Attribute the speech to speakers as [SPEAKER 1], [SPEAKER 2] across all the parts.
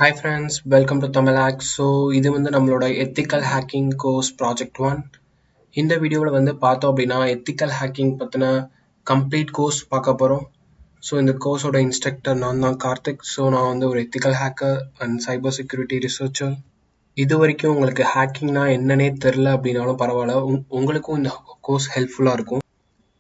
[SPEAKER 1] Hi friends, welcome to Tamilak. So இது வந்து நம்மளோட ethical hacking course project 1. இந்த வீடியோவில் வந்து பார்த்தோம் அப்படின்னா ethical hacking பற்றின complete course பார்க்க போகிறோம். ஸோ இந்த கோர்ஸோட இன்ஸ்ட்ரக்டர் நான் தான் கார்த்திக். ஸோ நான் வந்து ஒரு ethical hacker and cyber security researcher. இது வரைக்கும் உங்களுக்கு ஹேக்கிங்னா என்னன்னே தெரில அப்படின்னாலும் பரவாயில்ல, உங்களுக்கும் இந்த கோர்ஸ் ஹெல்ப்ஃபுல்லாக இருக்கும்.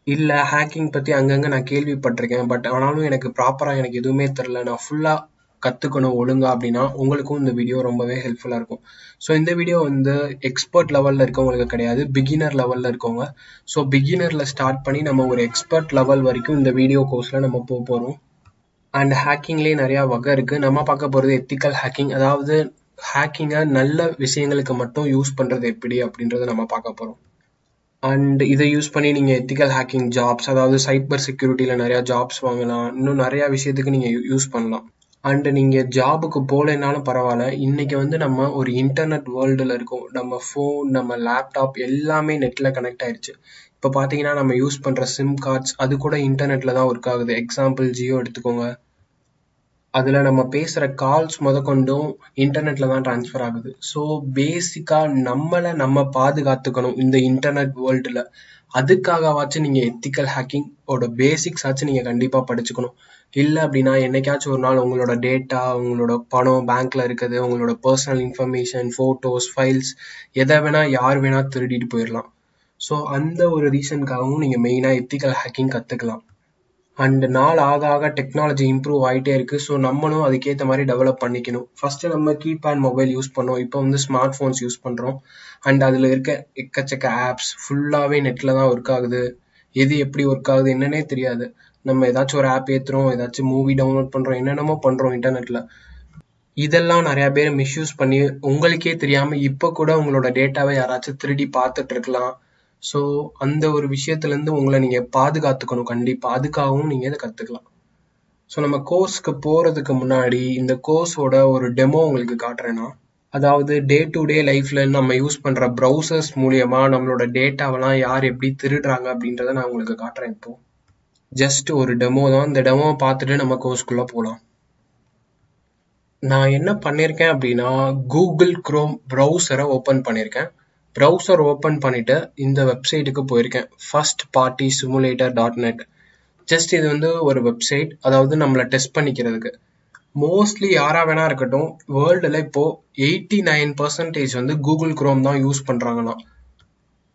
[SPEAKER 1] இல்லை ஹேக்கிங் பற்றி அங்கங்கே நான் கேள்விப்பட்டிருக்கேன், பட் ஆனாலும் எனக்கு ப்ராப்பராக எனக்கு எதுவுமே தெரில, நான் ஃபுல்லாக கற்றுக்கணும் ஒழுங்கா அப்படின்னா உங்களுக்கும் இந்த வீடியோ ரொம்பவே ஹெல்ப்ஃபுல்லாக இருக்கும். ஸோ இந்த வீடியோ வந்து எக்ஸ்பர்ட் லெவலில் இருக்கவங்களுக்கு கிடையாது, பிகினர் லெவலில் இருக்கவங்க. ஸோ பிகினரில் ஸ்டார்ட் பண்ணி நம்ம ஒரு எக்ஸ்பர்ட் லெவல் வரைக்கும் இந்த வீடியோ கோர்ஸில் நம்ம போக போகிறோம். அண்ட் ஹேக்கிங்லேயே நிறையா வகை இருக்குது. நம்ம பார்க்க போகிறது எத்திக்கல் ஹேக்கிங், அதாவது ஹேக்கிங்கை நல்ல விஷயங்களுக்கு மட்டும் யூஸ் பண்ணுறது எப்படி அப்படின்றத நம்ம பார்க்க போகிறோம். அண்ட் இதை யூஸ் பண்ணி நீங்கள் எத்திக்கல் ஹேக்கிங் ஜாப்ஸ், அதாவது சைபர் செக்யூரிட்டியில் நிறையா ஜாப்ஸ் வாங்கலாம், இன்னும் நிறையா விஷயத்துக்கு நீங்கள் யூஸ் பண்ணலாம். அண்டு நீங்கள் ஜாபுக்கு போகலைன்னாலும் பரவாயில்ல, இன்றைக்கி வந்து நம்ம ஒரு இன்டர்நெட் வேர்ல்டில் இருக்கோம். நம்ம ஃபோன், நம்ம லேப்டாப் எல்லாமே நெட்டில் கனெக்ட் ஆயிடுச்சு. இப்போ பார்த்தீங்கன்னா நம்ம யூஸ் பண்ணுற சிம் கார்ட்ஸ் அது கூட இன்டர்நெட்டில் தான் ஒர்க் ஆகுது. எக்ஸாம்பிள் ஜியோ எடுத்துக்கோங்க, அதில் நம்ம பேசுகிற கால்ஸ் முதற்கொண்டும் இன்டர்நெட்டில் தான் ட்ரான்ஸ்ஃபர் ஆகுது. ஸோ பேசிக்காக நம்மளை நம்ம பாதுகாத்துக்கணும் இந்த இன்டர்நெட் வேர்ல்டில். அதுக்காகவாச்சும் நீங்கள் எத்திக்கல் ஹேக்கிங் ஓட பேசிக்ஸ் ஆச்சும் நீங்கள் கண்டிப்பாக படிச்சுக்கணும். இல்லை அப்படின்னா என்னைக்காச்சும் ஒரு நாள் உங்களோட டேட்டா, உங்களோட பணம் பேங்க்கில் இருக்குது, உங்களோட பர்சனல் இன்ஃபர்மேஷன், ஃபோட்டோஸ், ஃபைல்ஸ் எதை வேணால் யார் வேணால் திருடிட்டு போயிடலாம். ஸோ அந்த ஒரு ரீசனுக்காகவும் நீங்கள் மெயினாக எத்திக்கல் ஹேக்கிங் கற்றுக்கலாம். அண்ட் நாள் ஆக ஆக டெக்னாலஜி இம்ப்ரூவ் ஆகிட்டே இருக்குது. ஸோ நம்மளும் அதுக்கேற்ற மாதிரி டெவலப் பண்ணிக்கணும். ஃபஸ்ட்டு நம்ம கீபேட் மொபைல் யூஸ் பண்ணோம், இப்போ வந்து ஸ்மார்ட் ஃபோன்ஸ் யூஸ் பண்ணுறோம். அண்ட் அதில் இருக்க எக்கச்சக்க ஆப்ஸ் ஃபுல்லாகவே நெட்டில் தான் ஒர்க் ஆகுது. எது எப்படி ஒர்க் ஆகுது என்னன்னே தெரியாது. நம்ம ஏதாச்சும் ஒரு ஆப் ஏற்றுறோம், ஏதாச்சும் மூவி டவுன்லோட் பண்ணுறோம், என்னென்னமோ பண்ணுறோம் இன்டர்நெட்டில். இதெல்லாம் நிறையா பேர் மிஸ்யூஸ் பண்ணி உங்களுக்கே தெரியாமல் இப்போ கூட உங்களோட டேட்டாவை யாராச்சும் திருடி பார்த்துட்டு இருக்கலாம். ஸோ அந்த ஒரு விஷயத்துலேருந்து உங்களை நீங்கள் பாதுகாத்துக்கணும் கண்டிப்பாக. அதுக்காகவும் நீங்கள் இதை கற்றுக்கலாம். ஸோ நம்ம கோர்ஸ்க்கு போகிறதுக்கு முன்னாடி இந்த கோர்ஸோட ஒரு டெமோ உங்களுக்கு காட்டுறேன்னா, அதாவது டே டு டே லைஃப்பில் நம்ம யூஸ் பண்ணுற ப்ரௌசர்ஸ் மூலியமாக நம்மளோட டேட்டாவெல்லாம் யார் எப்படி திருடுறாங்க அப்படின்றத நான் உங்களுக்கு காட்டுறேன். இப்போது ஜஸ்ட் ஒரு டெமோ தான். இந்த டெமோவை பார்த்துட்டு நம்ம கோர்ஸ்குள்ளே போகலாம். நான் என்ன பண்ணியிருக்கேன் அப்படின்னா, கூகுள் குரோம் ப்ரௌசரை ஓப்பன் பண்ணியிருக்கேன். ப்ரௌசர் ஓப்பன் பண்ணிவிட்டு இந்த வெப்சைட்டுக்கு போயிருக்கேன், firstpartysimulator.net. ஜஸ்ட் இது வந்து ஒரு வெப்சைட், அதாவது நம்மளை டெஸ்ட் பண்ணிக்கிறதுக்கு. மோஸ்ட்லி யாராக வேணா இருக்கட்டும், வேர்ல்டில் இப்போது 89% வந்து கூகுள் குரோம் தான் யூஸ் பண்ணுறாங்கன்னா.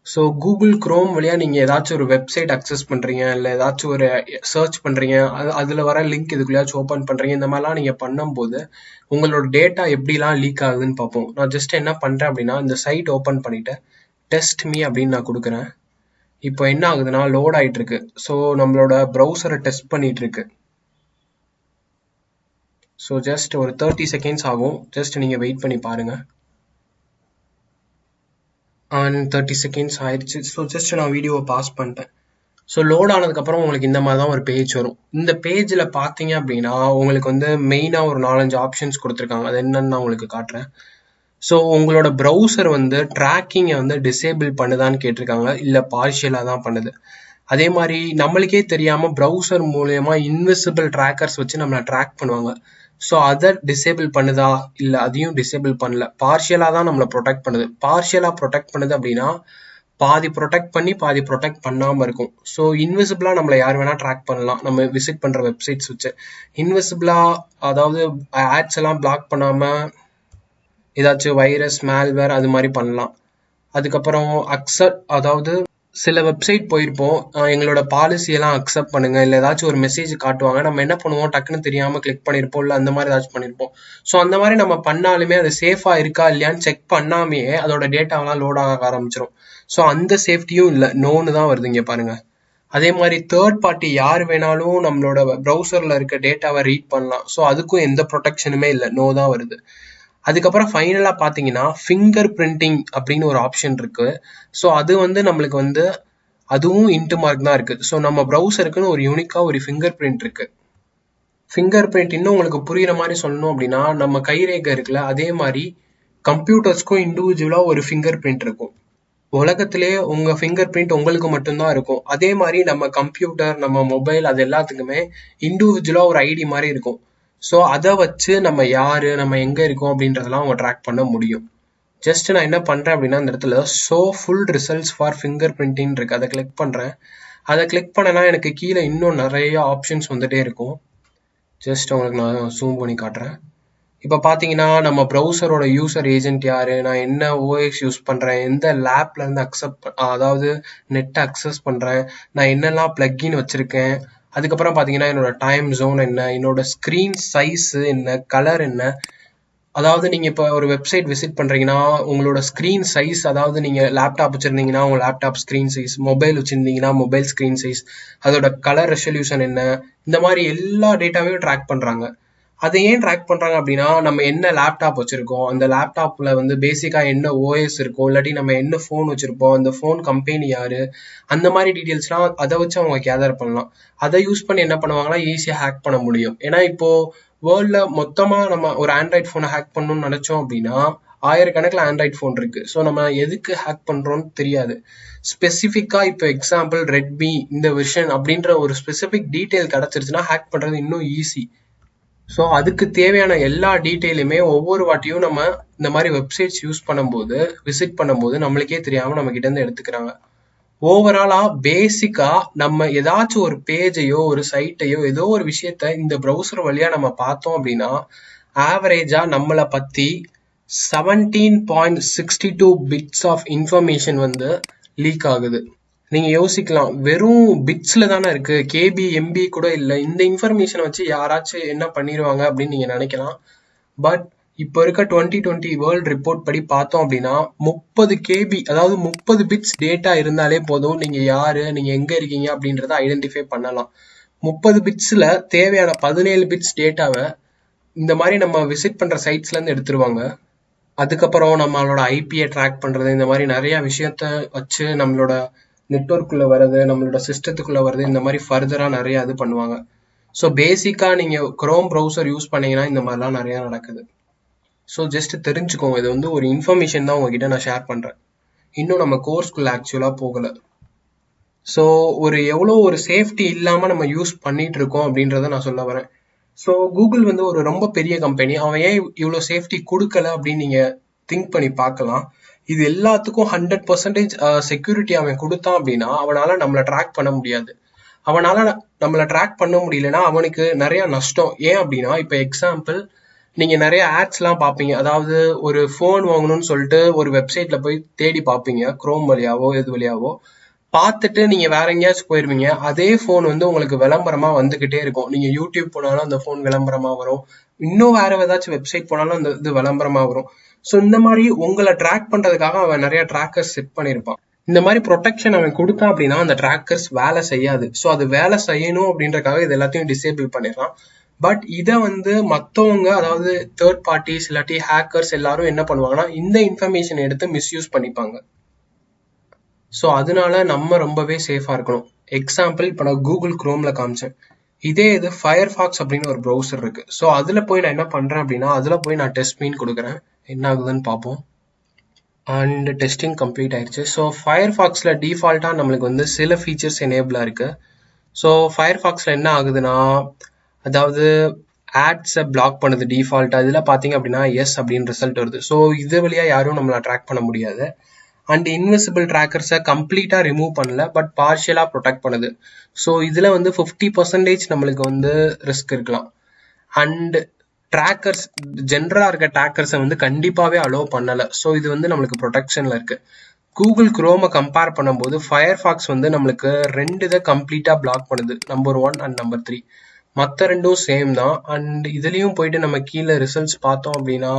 [SPEAKER 1] ஸோ கூகுள் குரோம் வழியாக நீங்கள் ஏதாச்சும் ஒரு வெப்சைட் அக்சஸ் பண்ணுறீங்க, இல்லை ஏதாச்சும் ஒரு சர்ச் பண்ணுறீங்க, அதில் வர லிங்க் இதுக்குள்ளேயாச்சும் ஓப்பன் பண்ணுறீங்க, இந்த மாதிரிலாம் நீங்கள் பண்ணும்போது உங்களோட டேட்டா எப்படிலாம் லீக் ஆகுதுன்னு பார்ப்போம். நான் ஜஸ்ட் என்ன பண்ணுறேன் அப்படின்னா, இந்த சைட் ஓப்பன் பண்ணிவிட்டு டெஸ்ட் மீ அப்படின்னு நான் கொடுக்குறேன். இப்போ என்ன ஆகுதுன்னா, லோட் ஆகிட்டு இருக்கு. ஸோ நம்மளோட ப்ரௌசரை டெஸ்ட் பண்ணிட்டு இருக்கு. ஸோ ஜஸ்ட் ஒரு 30 செகண்ட்ஸ் ஆகும். ஜஸ்ட் நீங்கள் வெயிட் பண்ணி பாருங்கள். அண்ட் 30 செகண்ட்ஸ் ஆயிடுச்சு. ஸோ ஜஸ்ட் நான் வீடியோவை பாஸ் பண்ணிட்டேன். ஸோ லோட் ஆனதுக்கப்புறம் உங்களுக்கு இந்த மாதிரி தான் ஒரு பேஜ் வரும். இந்த பேஜில் பார்த்தீங்க அப்படின்னா உங்களுக்கு வந்து மெயினாக ஒரு 4-5 ஆப்ஷன்ஸ் கொடுத்துருக்காங்க. அது என்னன்னு நான் உங்களுக்கு காட்டுறேன். ஸோ உங்களோட ப்ரௌசர் வந்து ட்ராக்கிங்கை வந்து டிசேபிள் பண்ணுதான்னு கேட்டிருக்காங்க, இல்லை பார்ஷியலாக தான் பண்ணுது. அதே மாதிரி நம்மளுக்கே தெரியாமல் ப்ரௌசர் மூலயமா இன்விசிபிள் ட்ராக்கர்ஸ் வச்சு நம்மளை ட்ராக் பண்ணுவாங்க. ஸோ அதை டிசேபிள் பண்ணுதா, இல்லை அதையும் டிசேபிள் பண்ணல, பார்ஷியலாக தான் நம்மளை ப்ரொடெக்ட் பண்ணுது. பார்ஷியலாக ப்ரொடெக்ட் பண்ணுது அப்படின்னா பாதி ப்ரொடெக்ட் பண்ணி பாதி ப்ரொடெக்ட் பண்ணாமல் இருக்கும். ஸோ இன்விசிபிளாக நம்மளை யார் வேணால் ட்ராக் பண்ணலாம் நம்ம விசிட் பண்ணுற வெப்சைட்ஸ் வச்சு. இன்விசிபிளாக அதாவது ஆட்ஸ் எல்லாம் பிளாக் பண்ணாமல் ஏதாச்சும் வைரஸ், மேல்வேர் அது மாதிரி பண்ணலாம். அதுக்கப்புறம் அதாவது சில வெப்சைட் போயிருப்போம், எங்களோட பாலிசியெல்லாம் அக்செப்ட் பண்ணுங்க, இல்லை ஏதாச்சும் ஒரு மெசேஜ் காட்டுவாங்க, நம்ம என்ன பண்ணுவோம், டக்குன்னு தெரியாமல் கிளிக் பண்ணியிருப்போம், இல்லை அந்த மாதிரி ஏதாச்சும் பண்ணியிருப்போம். ஸோ அந்த மாதிரி நம்ம பண்ணாலுமே அது சேஃபாக இருக்கா இல்லையான்னு செக் பண்ணாமையே அதோட டேட்டாவெல்லாம் லோட் ஆக ஆரம்பிச்சிடும். ஸோ அந்த சேஃப்டியும் இல்லை, நோன்னு தான் வருது இங்கே பாருங்கள். அதே மாதிரி தேர்ட் பார்ட்டி யார் வேணாலும் நம்மளோட ப்ரௌசரில் இருக்க டேட்டாவை ரீட் பண்ணலாம். ஸோ அதுக்கும் எந்த ப்ரொடெக்ஷனுமே இல்லை, நோ தான் வருது. அதுக்கப்புறம் ஃபைனலாக பார்த்தீங்கன்னா ஃபிங்கர் பிரிண்டிங் அப்படின்னு ஒரு ஆப்ஷன் இருக்குது. ஸோ அது வந்து நம்மளுக்கு வந்து அதுவும் இன்ட்டு மார்க் தான் இருக்குது. ஸோ நம்ம ப்ரௌசருக்குன்னு ஒரு யூனிக்காக ஒரு ஃபிங்கர் பிரிண்ட் இருக்குது. ஃபிங்கர் பிரிண்ட் இன்னும் உங்களுக்கு புரிகிற மாதிரி சொல்லணும் அப்படின்னா, நம்ம கைரேகை இருக்குல்ல, அதே மாதிரி கம்ப்யூட்டர்ஸ்க்கும் இண்டிவிஜுவலாக ஒரு ஃபிங்கர் பிரிண்ட் இருக்கும். உலகத்திலே உங்கள் ஃபிங்கர் பிரிண்ட் உங்களுக்கு மட்டும்தான் இருக்கும். அதே மாதிரி நம்ம கம்ப்யூட்டர், நம்ம மொபைல், அது எல்லாத்துக்குமே இண்டிவிஜுவலாக ஒரு ஐடி மாதிரி இருக்கும். ஸோ அதை வச்சு நம்ம யாரு நம்ம எங்க இருக்கோம் அப்படின்றதெல்லாம் அவங்க ட்ராக் பண்ண முடியும். ஜஸ்ட் நான் என்ன பண்றேன் அப்படின்னா இந்த இடத்துல show full results for finger printing இருக்கு, அதை கிளிக் பண்றேன். அதை கிளிக் பண்ணனா எனக்கு கீழே இன்னும் நிறைய ஆப்ஷன்ஸ் வந்துட்டே இருக்கும். ஜஸ்ட் உங்களுக்கு நான் ஜூம் பண்ணி காட்டுறேன். இப்போ பார்த்தீங்கன்னா நம்ம ப்ரௌசரோட யூசர் ஏஜென்ட் யாரு, நான் என்ன ஓஎஸ் யூஸ் பண்றேன், எந்த லேப்ல இருந்து அதாவது நெட் அக்சஸ் பண்றேன், நான் என்னெல்லாம் பிளக்இன் வச்சிருக்கேன், அதுக்கப்புறம் பார்த்தீங்கன்னா என்னோட டைம் ஜோன் என்ன, என்னோட ஸ்க்ரீன் சைஸ் என்ன, கலர் என்ன. அதாவது நீங்க இப்போ ஒரு வெப்சைட் விசிட் பண்றீங்கன்னா உங்களோட ஸ்க்ரீன் சைஸ், அதாவது நீங்க லேப்டாப் வச்சிருந்தீங்கன்னா உங்க லேப்டாப் ஸ்க்ரீன் சைஸ், மொபைல் வச்சிருந்தீங்கன்னா மொபைல் ஸ்க்ரீன் சைஸ், அதோட கலர் ரெசல்யூஷன் என்ன, இந்த மாதிரி எல்லா டேட்டாவையும் ட்ராக் பண்றாங்க. அதை ஏன் ட்ராக் பண்றாங்க அப்படின்னா நம்ம என்ன லேப்டாப் வச்சிருக்கோம், அந்த லேப்டாப்ல வந்து பேசிக்கா என்ன ஓஎஸ் இருக்கும், இல்லாட்டி நம்ம என்ன ஃபோன் வச்சிருப்போம், அந்த ஃபோன் கம்பெனி யாரு, அந்த மாதிரி டீடைல்ஸ்லாம் அதை வச்சு அவங்க கேதர் பண்ணலாம். அதை யூஸ் பண்ணி என்ன பண்ணுவாங்கன்னா ஈஸியா ஹேக் பண்ண முடியும். ஏன்னா இப்போ வேர்ல்ட்ல மொத்தமா நம்ம ஒரு ஆண்ட்ராய்ட் போனை ஹேக் பண்ணணும்னு நினைச்சோம் அப்படின்னா ஆயிரக்கணக்கில் ஆண்ட்ராய்ட் ஃபோன் இருக்கு. ஸோ நம்ம எதுக்கு ஹேக் பண்றோம்னு தெரியாது. ஸ்பெசிஃபிக்கா இப்போ எக்ஸாம்பிள் ரெட்மி இந்த வெர்ஷன் அப்படின்ற ஒரு ஸ்பெசிஃபிக் டீடைல் கிடைச்சிருச்சுன்னா ஹேக் பண்றது இன்னும் ஈஸி. ஸோ அதுக்கு தேவையான எல்லா டீட்டெயிலுமே ஒவ்வொரு வாட்டியும் நம்ம இந்த மாதிரி வெப்சைட்ஸ் யூஸ் பண்ணும்போது விசிட் பண்ணும்போது நம்மளுக்கே தெரியாம நம்ம கிட்ட இருந்து எடுத்துக்கிறாங்க. ஓவராலா பேசிக்கா நம்ம ஏதாச்சும் ஒரு பேஜையோ ஒரு சைட்டையோ ஏதோ ஒரு விஷயத்த இந்த ப்ரௌசர் வழியா நம்ம பார்த்தோம் அப்படின்னா ஆவரேஜா நம்மளை பத்தி 17.62 பிட்ஸ் ஆஃப் இன்ஃபர்மேஷன் வந்து லீக் ஆகுது. நீங்க யோசிக்கலாம், வெறும் பிட்ஸ்ல தானே இருக்கு, கேபி எம்பி கூட இல்லை, இந்த இன்ஃபர்மேஷனை வச்சு யாராச்சும் என்ன பண்ணிடுவாங்க அப்படின்னு நீங்க நினைக்கலாம். பட் இப்போ இருக்க 2020 வேர்ல்ட் ரிப்போர்ட் படி பார்த்தோம் அப்படின்னா 30 கேபி, அதாவது 30 பிட்ஸ் டேட்டா இருந்தாலே போதும் நீங்க யாரு நீங்க எங்க இருக்கீங்க அப்படின்றத ஐடென்டிஃபை பண்ணலாம். 30 பிட்ஸ்ல தேவையான 17 பிட்ஸ் டேட்டாவை இந்த மாதிரி நம்ம விசிட் பண்ற சைட்ஸ்ல இருந்து எடுத்துருவாங்க. அதுக்கப்புறம் நம்மளோட ஐபியை ட்ராக் பண்றது, இந்த மாதிரி நிறைய விஷயத்த வச்சு நம்மளோட நெட்வொர்க்குள்ள வர்றது, நம்மளோட சிஸ்டத்துக்குள்ள வர்றது, இந்த மாதிரி ஃபர்தரா நிறைய இது பண்ணுவாங்க. ஸோ பேசிக்கா நீங்க குரோம் ப்ரௌசர் யூஸ் பண்ணீங்கன்னா இந்த மாதிரிலாம் நிறைய நடக்குது. ஸோ ஜஸ்ட் தெரிஞ்சுக்கோங்க, இது வந்து ஒரு இன்ஃபர்மேஷன் தான் உங்ககிட்ட நான் ஷேர் பண்றேன். இன்னும் நம்ம கோர்ஸ்குள்ள ஆக்சுவலா போகல. ஸோ எவ்வளோ ஒரு சேஃப்டி இல்லாம நம்ம யூஸ் பண்ணிட்டு இருக்கோம் அப்படின்றத நான் சொல்ல வரேன். ஸோ கூகுள் வந்து ஒரு ரொம்ப பெரிய கம்பெனி, அவன் ஏன் இவ்வளோ சேஃப்டி கொடுக்கல அப்படின்னு நீங்க திங்க் பண்ணி பார்க்கலாம். இது எல்லாத்துக்கும் 100% செக்யூரிட்டி அவன் கொடுத்தான் அப்படின்னா அவனால நம்மளை ட்ராக் பண்ண முடியாது. அவனால நம்மளை ட்ராக் பண்ண முடியலன்னா அவனுக்கு நிறைய நஷ்டம். ஏன் அப்படின்னா இப்போ எக்ஸாம்பிள் நீங்க நிறைய ஆட்ஸ் எல்லாம் பார்ப்பீங்க. அதாவது ஒரு ஃபோன் வாங்கணும்னு சொல்லிட்டு ஒரு வெப்சைட்ல போய் தேடி பார்ப்பீங்க, குரோம் வழியாவோ எது வழியாவோ பார்த்துட்டு நீங்க வேற எங்கேயாச்சும் போயிருவீங்க. அதே ஃபோன் வந்து உங்களுக்கு விளம்பரமா வந்துகிட்டே இருக்கும். நீங்க யூடியூப் போனாலும் அந்த ஃபோன் விளம்பரமா வரும், இன்னும் வேற ஏதாச்சும் வெப்சைட் போனாலும் அந்த இது விளம்பரமா வரும். ஸோ இந்த மாதிரி உங்களை ட்ராக் பண்றதுக்காக அவன் நிறைய ட்ராக்கர்ஸ் செட் பண்ணியிருப்பான். இந்த மாதிரி ப்ரொடெக்ஷன் அவன் கொடுத்தான் அப்படின்னா அந்த ட்ராக்கர்ஸ் வேலை செய்யாது. ஸோ அது வேலை செய்யணும் அப்படின்றக்காக இது எல்லாத்தையும் டிசேபிள் பண்ணிடலாம். பட் இதை வந்து மற்றவங்க, அதாவது தேர்ட் பார்ட்டிஸ் இல்லாட்டி ஹேக்கர்ஸ் எல்லாரும் என்ன பண்ணுவாங்கன்னா இந்த இன்ஃபர்மேஷன் எடுத்து மிஸ்யூஸ் பண்ணிப்பாங்க. ஸோ அதனால நம்ம ரொம்பவே சேஃபா இருக்கணும். எக்ஸாம்பிள் இப்போ நான் கூகுள் குரோம்ல காமிச்சேன், இதே இது ஃபயர்ஃபாக்ஸ் அப்படின்னு ஒரு ப்ரௌசர் இருக்கு. ஸோ அதுல போய் நான் என்ன பண்றேன் அப்படின்னா அதுல போய் நான் டெஸ்ட் மீன் கொடுக்குறேன், என்ன ஆகுதுன்னு பார்ப்போம். அண்ட் டெஸ்டிங் கம்ப்ளீட் ஆயிடுச்சு. ஸோ ஃபயர்ஃபாக்ஸ்ல டிஃபால்ட்டா நம்மளுக்கு வந்து சில ஃபீச்சர்ஸ் எனேபிளா இருக்கு. ஸோ ஃபயர்ஃபாக்ஸ்ல என்ன ஆகுதுன்னா, அதாவது ஆட்ஸை பிளாக் பண்ணுது டிஃபால்ட்டா. இதில் பார்த்தீங்க அப்படின்னா எஸ் அப்படின்னு ரிசல்ட் வருது. ஸோ இது வழியா யாரும் நம்மளை ட்ராக் பண்ண முடியாது. அண்ட் இன்விசிபிள் ட்ராக்கர்ஸை கம்ப்ளீட்டா ரிமூவ் பண்ணல, பட் பார்ஷியலா ப்ரொடெக்ட் பண்ணுது. ஸோ இதுல வந்து 50% நம்மளுக்கு வந்து ரிஸ்க் இருக்கலாம். அண்ட் ட்ராக்கர்ஸ் ஜென்ரலா இருக்க ட்ராக்கர்ஸை வந்து கண்டிப்பாவே அலோவ் பண்ணல. ஸோ இது வந்து நம்மளுக்கு ப்ரொடெக்ஷன்ல இருக்கு. கூகுள் குரோமை கம்பேர் பண்ணும்போது ஃபயர்ஃபாக்ஸ் வந்து நம்மளுக்கு 2 இதை கம்ப்ளீட்டா பிளாக் பண்ணுது, நம்பர் 1 அண்ட் நம்பர் 3. மற்ற ரெண்டும் சேம் தான். அண்ட் இதுலயும் போயிட்டு நம்ம கீழே ரிசல்ட்ஸ் பார்த்தோம் அப்படின்னா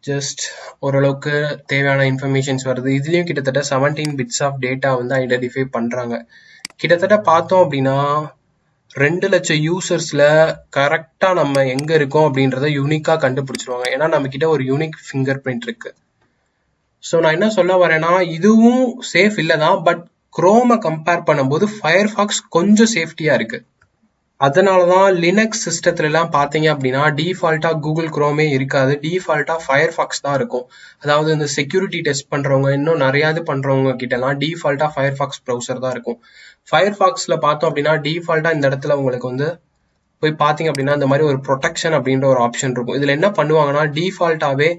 [SPEAKER 1] ஜஸ்ட் ஓரளவுக்கு தேவையான இன்ஃபர்மேஷன்ஸ் வருது. இதுலயும் கிட்டத்தட்ட 17 பிட்ஸ் ஆஃப் டேட்டா வந்து ஐடென்டிஃபை பண்றாங்க. கிட்டத்தட்ட பார்த்தோம் அப்படின்னா 2 லட்சம் யூசர்ஸ்ல கரெக்டா நம்ம எங்க இருக்கோம் அப்படின்றத யூனிக்கா கண்டுபிடிச்சிருவாங்க. ஏன்னா நம்ம கிட்ட ஒரு யூனிக் ஃபிங்கர் பிரிண்ட் இருக்கு. ஸோ நான் என்ன சொல்ல வரேன்னா இதுவும் சேஃப் இல்லதான், பட் குரோமை கம்பேர் பண்ணும்போது ஃபயர்ஃபாக்ஸ் கொஞ்சம் சேஃப்டியா இருக்கு. அதனாலதான் லினக்ஸ் சிஸ்டத்துல எல்லாம் பாத்தீங்க அப்படின்னா டிஃபால்ட்டா கூகுள் குரோமே இருக்காது, டிஃபால்ட்டா ஃபயர்ஃபாக்ஸ் தான் இருக்கும். அதாவது இந்த செக்யூரிட்டி டெஸ்ட் பண்றவங்க இன்னும் நிறைய இது பண்றவங்க கிட்ட எல்லாம் டிஃபால்ட்டா ஃபயர்ஃபாக்ஸ் ப்ரௌசர் தான் இருக்கும். ஃபயர்ஃபாக்ஸ்ல பார்த்தோம் அப்படின்னா டிஃபால்ட்டா இந்த இடத்துல உங்களுக்கு வந்து போய் பார்த்தீங்க அப்படின்னா இந்த மாதிரி ஒரு ப்ரொடெக்ஷன் அப்படின்ற ஒரு ஆப்ஷன் இருக்கும். இதில் என்ன பண்ணுவாங்கன்னா டிஃபால்ட்டாகவே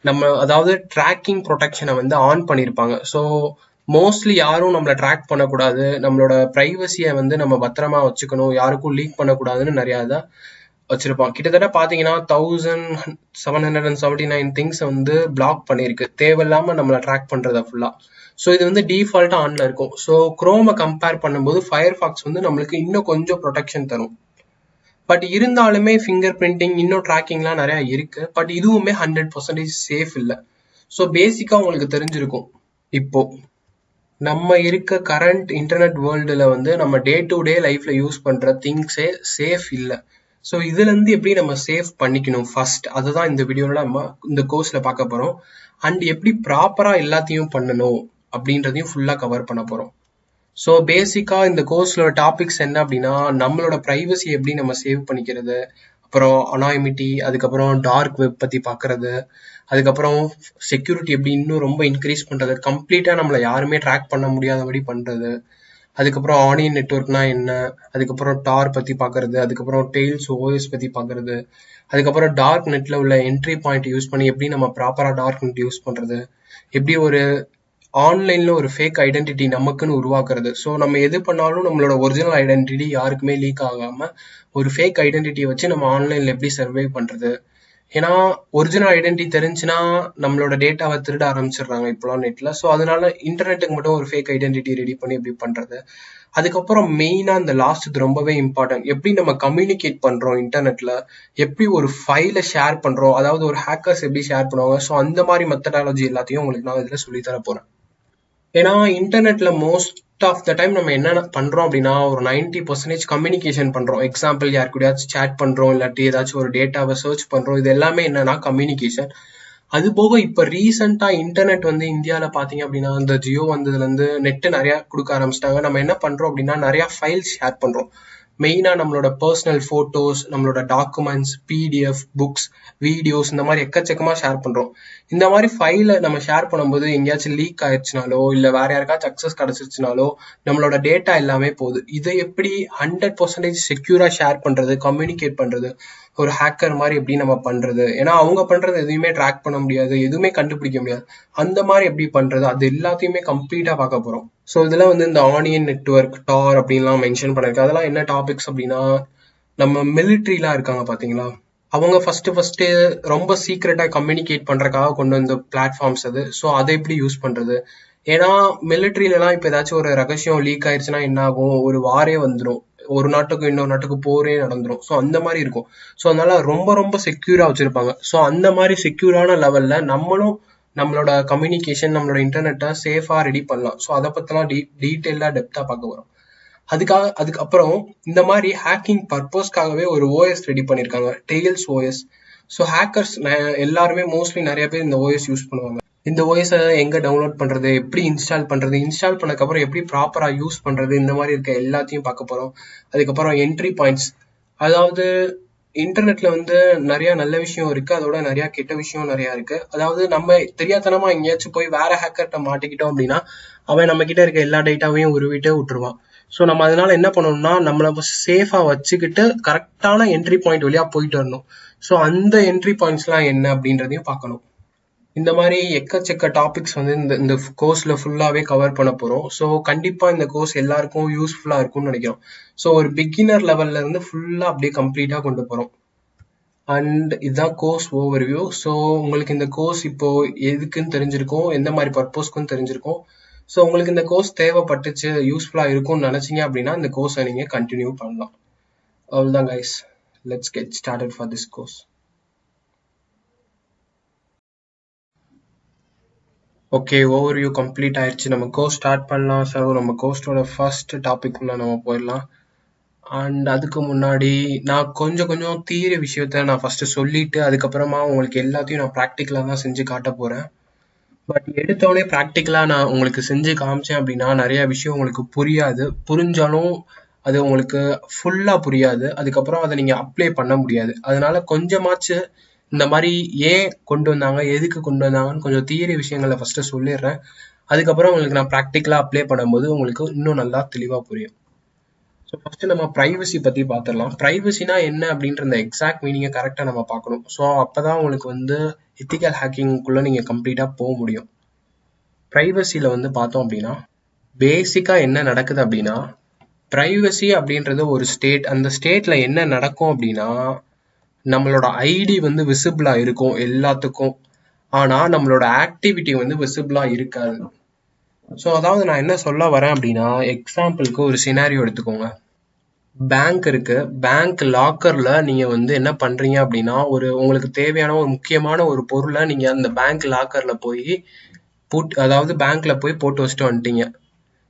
[SPEAKER 1] நம்ம அதாவது ட்ராக்கிங் ப்ரொடெக்ஷனை வந்து ஆன் பண்ணியிருப்பாங்க. ஸோ மோஸ்ட்லி யாரும் நம்மளை ட்ராக் பண்ணக்கூடாது, நம்மளோட ப்ரைவசியை வந்து நம்ம பத்திரமா வச்சுக்கணும், யாருக்கும் லீக் பண்ணக்கூடாதுன்னு நிறையா இதை வச்சிருப்பான். கிட்டத்தட்ட பார்த்தீங்கன்னா 1779 திங்ஸ் வந்து பிளாக் பண்ணியிருக்கு, தேவையில்லாம நம்மளை ட்ராக் பண்றத ஃபுல்லா. ஸோ இது வந்து டிஃபால்ட்டா ஆன்ல இருக்கும். ஸோ குரோமை கம்பேர் பண்ணும்போது ஃபயர்ஃபாக்ஸ் வந்து நம்மளுக்கு இன்னும் கொஞ்சம் ப்ரொடெக்ஷன் தரும். பட் இருந்தாலுமே ஃபிங்கர் பிரிண்டிங் இன்னும் ட்ராக்கிங்லாம் நிறைய இருக்கு. பட் இதுவுமே 100% சேஃப் இல்லை. ஸோ பேசிக்கா உங்களுக்கு தெரிஞ்சிருக்கும், இப்போ நம்ம இருக்க கரண்ட் இன்டர்நெட் வேர்ல்டுல வந்து நம்ம டே டு டே லைஃப்ல யூஸ் பண்ற திங்ஸே சேஃப் இல்லை. ஸோ இதுல இருந்து எப்படி நம்ம சேஃப் பண்ணிக்கணும் ஃபர்ஸ்ட், அதுதான் இந்த வீடியோல நம்ம இந்த கோர்ஸ்ல பார்க்க போறோம். அண்ட் எப்படி ப்ராப்பரா எல்லாத்தையும் பண்ணணும் அப்படின்றதையும் ஃபுல்லா கவர் பண்ண போறோம். ஸோ பேசிக்கா இந்த கோர்ஸ்லோட டாபிக்ஸ் என்ன அப்படின்னா, நம்மளோட ப்ரைவசி எப்படி நம்ம சேவ் பண்ணிக்கிறது, அப்புறம் அனானிமிட்டி, அதுக்கப்புறம் டார்க் வெப் பத்தி பார்க்கறது, அதுக்கப்புறம் செக்யூரிட்டி எப்படி இன்னும் ரொம்ப இன்க்ரீஸ் பண்றது, கம்ப்ளீட்டா நம்மளை யாருமே ட்ராக் பண்ண முடியாதபடி பண்றது, அதுக்கப்புறம் ஆனியன் நெட்வொர்க்னா என்ன, அதுக்கப்புறம் டார் பத்தி பார்க்கறது, அதுக்கப்புறம் டெய்ல்ஸ் ஓஎஸ் பத்தி பார்க்கறது, அதுக்கப்புறம் டார்க் நெட்ல உள்ள என்ட்ரி பாயிண்ட் யூஸ் பண்ணி எப்படி நம்ம ப்ராப்பரா டார்க் நெட் யூஸ் பண்றது, எப்படி ஒரு ஆன்லைன்ல ஒரு ஃபேக் ஐடென்டிட்டி நமக்குன்னு உருவாக்குறது. ஸோ நம்ம எது பண்ணாலும் நம்மளோட ஒரிஜினல் ஐடென்டிட்டி யாருக்குமே லீக் ஆகாம ஒரு ஃபேக் ஐடென்டிட்டியை வச்சு நம்ம ஆன்லைன்ல எப்படி சர்வை பண்றது. ஏன்னா ஒரிஜினல் ஐடென்டிட்டி தெரிஞ்சுன்னா நம்மளோட டேட்டாவை திருட ஆரம்பிச்சிடுறாங்க இப்போலாம் நெட்ல. ஸோ அதனால இன்டர்நெட்டுக்கு மட்டும் ஒரு ஃபேக் ஐடென்டிட்டி ரெடி பண்ணி எப்படி பண்றது. அதுக்கப்புறம் மெயினா இந்த லாஸ்ட் இது ரொம்பவே இம்பார்ட்டன்ட், எப்படி நம்ம கம்யூனிகேட் பண்றோம் இன்டர்நெட்ல, எப்படி ஒரு ஃபைலை ஷேர் பண்றோம், அதாவது ஒரு ஹேக்கர்ஸ் எப்படி ஷேர் பண்ணுவாங்க. ஸோ அந்த மாதிரி மெத்தடாலஜி எல்லாத்தையும் உங்களுக்கு நான் இதுல சொல்லித்தர போறேன். ஏன்னா இன்டர்நெட்ல மோஸ்ட் ஆஃப் த டைம் நம்ம என்ன பண்றோம் அப்படின்னா ஒரு 90% கம்யூனிகேஷன் பண்றோம். எக்ஸாம்பிள் யார் கூடயாச்சும் சேட் பண்றோம், இல்லாட்டி ஏதாச்சும் ஒரு டேட்டாவை சர்ச் பண்றோம். இது எல்லாமே என்னன்னா கம்யூனிகேஷன். அது போக இப்ப ரீசெண்டா இன்டர்நெட் வந்து இந்தியாவில பாத்தீங்க அப்படின்னா இந்த ஜியோ வந்ததுல இருந்து நெட் நிறைய கொடுக்க ஆரம்பிச்சிட்டாங்க. நம்ம என்ன பண்றோம் அப்படின்னா நிறைய ஃபைல்ஸ் ஷேர் பண்றோம். மெயினா நம்மளோட பர்சனல் போட்டோஸ், நம்மளோட டாக்குமெண்ட்ஸ், பிடிஎஃப், புக்ஸ், வீடியோஸ், இந்த மாதிரி எக்கச்சக்கமா ஷேர் பண்றோம். இந்த மாதிரி ஃபைலை நம்ம ஷேர் பண்ணும்போது எங்கேயாச்சும் லீக் ஆயிடுச்சுனாலோ இல்ல வேற யாருக்காச்சும் அக்சஸ் கிடைச்சிருச்சுனாலோ நம்மளோட டேட்டா எல்லாமே போகுது. இதை எப்படி 100% செக்யூரா ஷேர் பண்றது, கம்யூனிகேட் பண்றது, ஒரு ஹேக்கர் மாதிரி எப்படி நம்ம பண்றது, ஏன்னா அவங்க பண்றது எதுவுமே ட்ராக் பண்ண முடியாது, எதுவுமே கண்டுபிடிக்க முடியாது, அந்த மாதிரி எப்படி பண்றது, அது எல்லாத்தையுமே கம்ப்ளீட்டா பார்க்க போறோம். ஸோ இதெல்லாம் வந்து இந்த ஆனியன் நெட்வொர்க், டார் அப்படின்லாம் மென்ஷன் பண்ணிருக்கு. அதெல்லாம் என்ன டாபிக்ஸ் அப்படின்னா, நம்ம மிலிட்ரிலாம் இருக்காங்க பாத்தீங்களா, அவங்க ஃபர்ஸ்ட் ரொம்ப சீக்ரெட்டா கம்யூனிகேட் பண்றதுக்காக கொண்டு வந்த பிளாட்ஃபார்ம்ஸ் அது. ஸோ அதை எப்படி யூஸ் பண்றது, ஏன்னா மிலிட்ரியிலலாம் இப்போ ஏதாச்சும் ஒரு ரகசியம் லீக் ஆயிடுச்சுன்னா என்ன ஆகும், ஒரு வாரே வந்துடும், ஒரு நாட்டுக்கு இன்னொரு நாட்டுக்கு போரே நடந்துரும். ஸோ அந்த மாதிரி இருக்கும். ஸோ அதனால ரொம்ப ரொம்ப செக்யூரா வச்சிருப்பாங்க. ஸோ அந்த மாதிரி செக்யூரான லெவல்ல நம்மளும் நம்மளோட கம்யூனிகேஷன், நம்மளோட இன்டர்நெட்டை சேஃபா ரெடி பண்ணலாம். ஸோ அதை பத்திலாம் டீட்டெயிலா டெப்தா பார்க்க வரும். அதுக்கப்புறம் இந்த மாதிரி ஹேக்கிங் பர்பஸ்க்காகவே ஒரு ஓஎஸ் ரெடி பண்ணியிருக்காங்க, டெய்ல்ஸ் ஓஎஸ். ஸோ ஹேக்கர்ஸ் எல்லாருமே மோஸ்ட்லி நிறைய பேர் இந்த ஓஎஸ் யூஸ் பண்ணுவாங்க. இந்த ஓஎஸ் எங்க டவுன்லோட் பண்றது, எப்படி இன்ஸ்டால் பண்றது, இன்ஸ்டால் பண்ணதுக்கப்புறம் எப்படி ப்ராப்பரா யூஸ் பண்றது, இந்த மாதிரி இருக்க எல்லாத்தையும் பார்க்க போறோம். அதுக்கப்புறம் என்ட்ரி பாயிண்ட்ஸ், அதாவது இன்டர்நெட்ல வந்து நிறைய நல்ல விஷயம் இருக்கு, அதோட நிறைய கெட்ட விஷயம் நிறைய இருக்கு. அதாவது நம்ம தெரியாதனமா எங்கேயாச்சும் போய் வேற ஹேக்கர்கிட்ட மாட்டிக்கிட்டோம் அப்படின்னா அவன் நம்ம கிட்ட இருக்க எல்லா டேட்டாவையும் உருவிட்டு விட்டுருவான். ஸோ நம்ம அதனால என்ன பண்ணணும்னா நம்மளை சேஃபா வச்சுக்கிட்டு கரெக்டான என்ட்ரி பாயிண்ட் வழியா போயிட்டு வரணும். ஸோ அந்த என்ட்ரி பாயிண்ட்ஸ்லாம் என்ன அப்படின்றதையும் பார்க்கணும். இந்த மாதிரி எக்கச்சக்க டாபிக்ஸ் வந்து இந்த கோர்ஸ்ல ஃபுல்லாவே கவர் பண்ண போறோம். ஸோ கண்டிப்பா இந்த கோர்ஸ் எல்லாருக்கும் யூஸ்ஃபுல்லா இருக்கும்னு நினைக்கிறோம். ஸோ ஒரு பிகினர் லெவல்ல இருந்து ஃபுல்லா அப்படியே கம்ப்ளீட்டா கொண்டு போறோம். அண்ட் இதுதான் கோர்ஸ் ஓவர்வியூ. ஸோ உங்களுக்கு இந்த கோர்ஸ் இப்போ எதுக்குன்னு தெரிஞ்சிருக்கும், எந்த மாதிரி பர்பஸ்க்குன்னு தெரிஞ்சிருக்கும். ஸோ உங்களுக்கு இந்த கோர்ஸ் தேவைப்பட்டுச்சு, யூஸ்ஃபுல்லா இருக்கும்னு நினைச்சீங்க அப்படின்னா இந்த கோர்ஸை நீங்க கண்டினியூ பண்ணலாம். அவ்வளவுதான் guys, let's get started for this course. Okay, overview complete ஆயிடுச்சு. நம்ம கோர்ஸ் ஸ்டார்ட் பண்ணலாம். ஸோ நம்ம கோர்ஸோட ஃபர்ஸ்ட் டாபிக்ல நம்ம போயிடலாம். அண்ட் அதுக்கு முன்னாடி நான் கொஞ்சம் தியரி விஷயத்த நான் ஃபர்ஸ்ட் சொல்லிட்டு அதுக்கப்புறமா உங்களுக்கு எல்லாத்தையும் நான் ப்ராக்டிக்கலா தான் செஞ்சு காட்ட போறேன். பட் எடுத்தோடனே ப்ராக்டிக்கலா நான் உங்களுக்கு செஞ்சு காமிச்சேன் அப்படின்னா நிறைய விஷயம் உங்களுக்கு புரியாது, புரிஞ்சாலும் அது உங்களுக்கு ஃபுல்லா புரியாது, அதுக்கப்புறம் அதை நீங்க அப்ளை பண்ண முடியாது. அதனால கொஞ்சமாச்சு இந்த மாதிரி ஏன் கொண்டு வந்தாங்க, எதுக்கு கொண்டு வந்தாங்கன்னு கொஞ்சம் தியரி விஷயங்களை ஃபர்ஸ்ட் சொல்லிடுறேன். அதுக்கப்புறம் உங்களுக்கு நான் ப்ராக்டிக்கலா அப்ளை பண்ணும்போது உங்களுக்கு இன்னும் நல்லா தெளிவா புரியும். ஸோ ஃபர்ஸ்ட் நம்ம ப்ரைவசி பத்தி பார்த்துடலாம். ப்ரைவசினா என்ன அப்படின்ற இந்த எக்ஸாக்ட் மீனிங்கை கரெக்டாக நம்ம பார்க்கணும். ஸோ அப்பதான் உங்களுக்கு வந்து எத்திக்கல் ஹேக்கிங்குள்ள நீங்க கம்ப்ளீட்டா போக முடியும். ப்ரைவசியில வந்து பார்த்தோம் அப்படின்னா பேசிக்கா என்ன நடக்குது அப்படின்னா, ப்ரைவசி அப்படின்றது ஒரு ஸ்டேட். அந்த ஸ்டேட்ல என்ன நடக்கும் அப்படின்னா, நம்மளோட ஐடி வந்து விசிபிளா இருக்கும் எல்லாத்துக்கும். ஆனா நம்மளோட ஆக்டிவிட்டி வந்து விசிபிளா இருக்காது. ஸோ அதாவது நான் என்ன சொல்ல வரேன் அப்படின்னா, எக்ஸாம்பிளுக்கு ஒரு சினாரியோ எடுத்துக்கோங்க. பேங்க் இருக்கு. பேங்க் லாக்கர்ல நீங்க வந்து என்ன பண்றீங்க அப்படின்னா, உங்களுக்கு தேவையான ஒரு முக்கியமான ஒரு பொருளை நீங்க அந்த பேங்க் லாக்கர்ல போய் அதாவது பேங்க்ல போய் போட்டு வச்சுட்டு வந்துட்டீங்க.